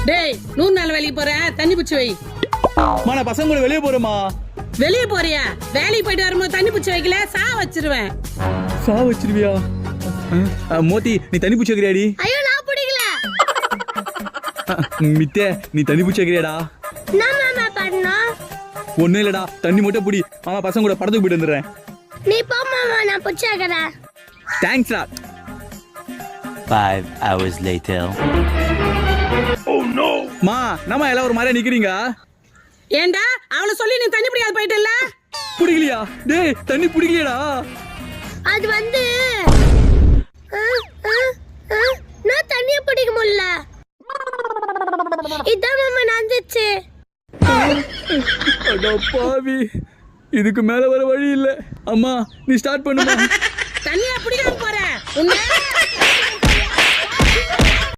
டேய் 100 நாள் வேலைக்கு போறேன், தண்ணி பிடிச்சி வை. நான் பசங்க கூட வெளியே போறேமா. வெளியே போறியா? வேலைக்கு போயிட்டு வரும்போது தண்ணி பிடிச்சி வைக்கல, சா வச்சிருவேன். சா வச்சிருவியா? மோத்தி நீ தண்ணி பிடிச்சி வைக்கிறியாடி? ஐயோ நான் பிடிக்கல. மித்தே நீ தண்ணி பிடிச்சி வைக்கிறியாடா? நான் மாமா பண்ணோம். ஒன்னும் இல்லடா, தண்ணி மட்டும் பிடி. மாமா பசங்க கூட படத்துக்கு போயிட்டு வந்துடுறேன். நீ போ மாமா, நான் பிடிச்சி வைக்கிறேன். தேங்க்ஸ்டா. 5 hours later. Oh no. மா, நம்ம எல்லாம் ஒரு மாதிரியா நிக்கிறீங்க? ஏண்டா அவளை சொல்லி நீ தண்ணி பிடிக்காத போயிட்டல்ல? பிடிக்கலையா? டேய் தண்ணி பிடிக்கலையடா. அது வந்து நான் தண்ணியை பிடிக்க முடியல. இதான் மாமா நடந்துச்சு. அட பாவி, இதுக்கு மேல வர வழி இல்ல. அம்மா நீ ஸ்டார்ட் பண்ணுமா. தண்ணியா பிடிக்காம போற உன்ன